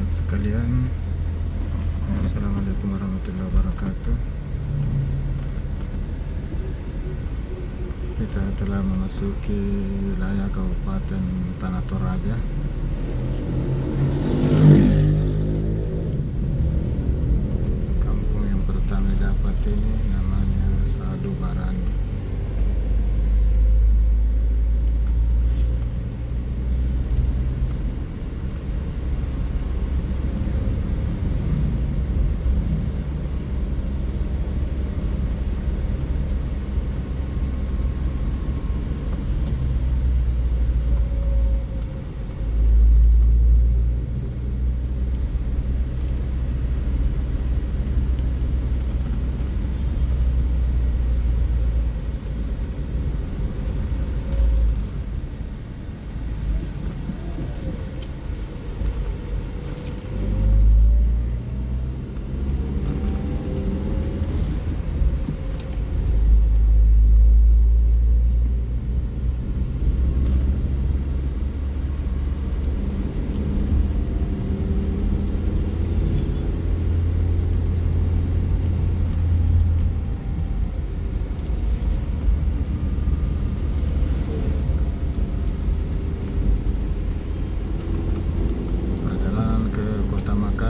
jemaat sekalian, Assalamualaikum warahmatullahi wabarakatuh. Kita telah memasuki wilayah Kabupaten Tanah Toraja. Kampung yang pertama dapat ini namanya Sadu Barani.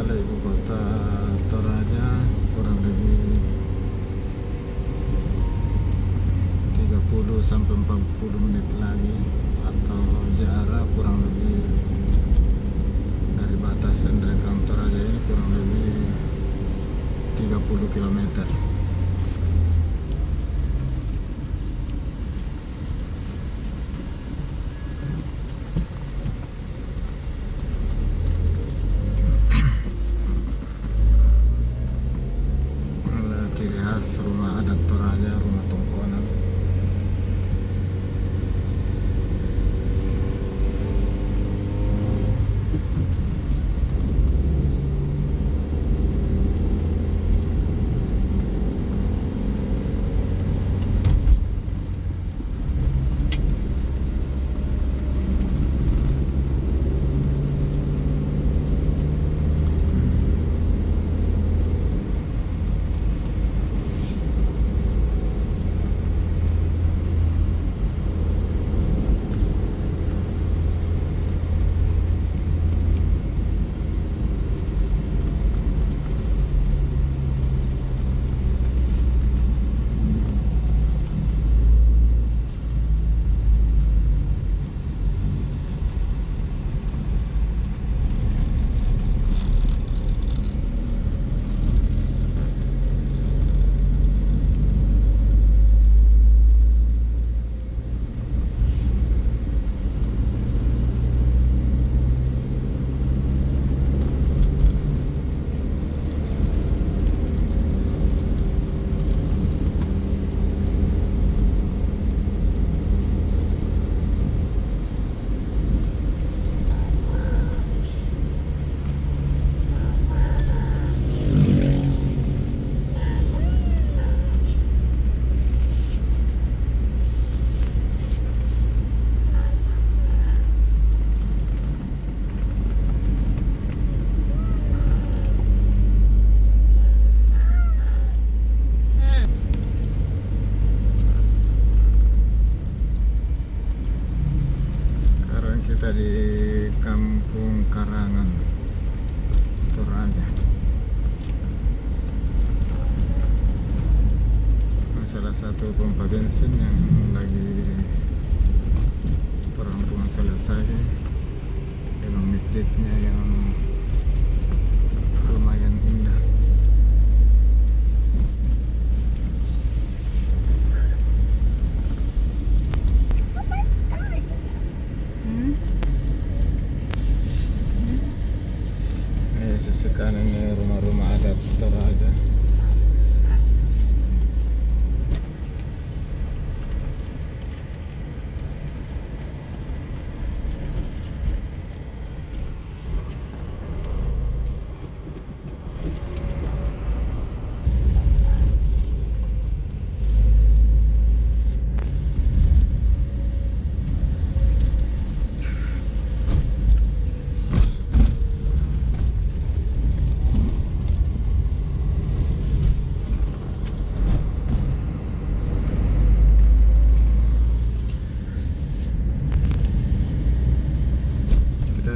Ibu kota Toraja kurang lebih 30 sampai 40 menit lagi, atau jarak kurang lebih dari batas Ndrekang Toraja ini kurang lebih 30 km. Ciri khas rumah adat Toraja, rumah tongkonan. Kita di Kampung Karangan Toraja. Salah satu pompa bensin yang lagi perampungan selesai dengan masjidnya yang lumayan indah. Sisi kanan ini rumah-rumah adat Toraja.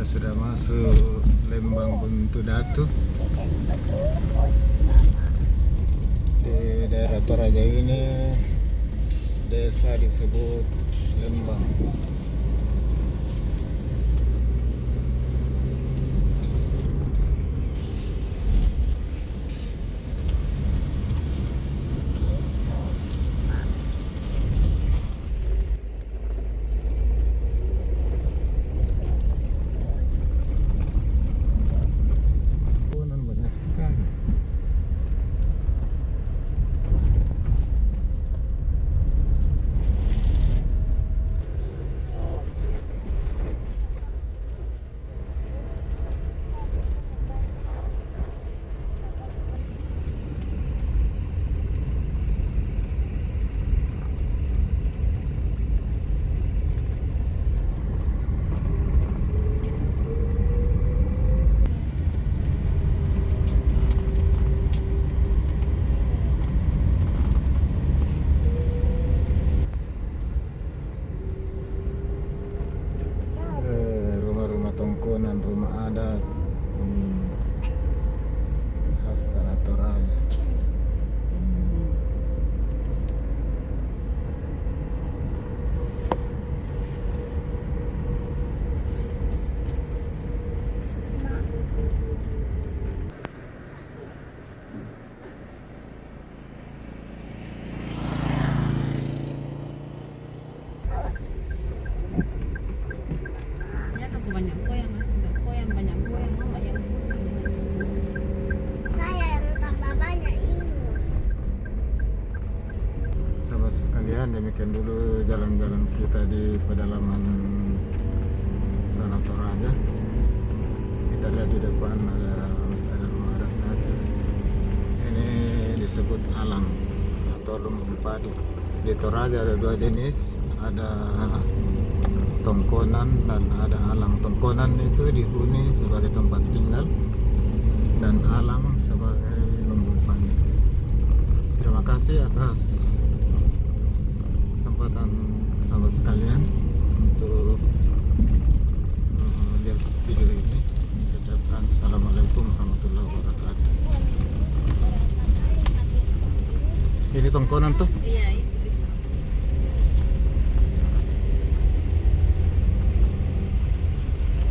kita sudah masuk Lembang Buntu Datu. Di daerah Toraja ini desa disebut Lembang. Banyak sekali. Rumah-rumah tongkonan, rumah adat khas tanah Toraja. Banyak goyang mas, nggak goyang banyak goyang mama yang pusing. Saya yang tambah banyak ingus. Sahabat sekalian, demikian dulu jalan-jalan kita di pedalaman Tanah Toraja. Kita lihat di depan masih ada rumah adat satu. Ini disebut alang atau lumbung padi. Di Toraja ada dua jenis, ada tongkonan dan ada alang. Tongkonan itu dihuni sebagai tempat tinggal dan alang sebagai lumbung padi. Terima kasih atas kesempatan sahabat sekalian untuk melihat video ini. Saya ucapkan assalamualaikum warahmatullahi wabarakatuh. Ini tongkonan tuh. Iya itu.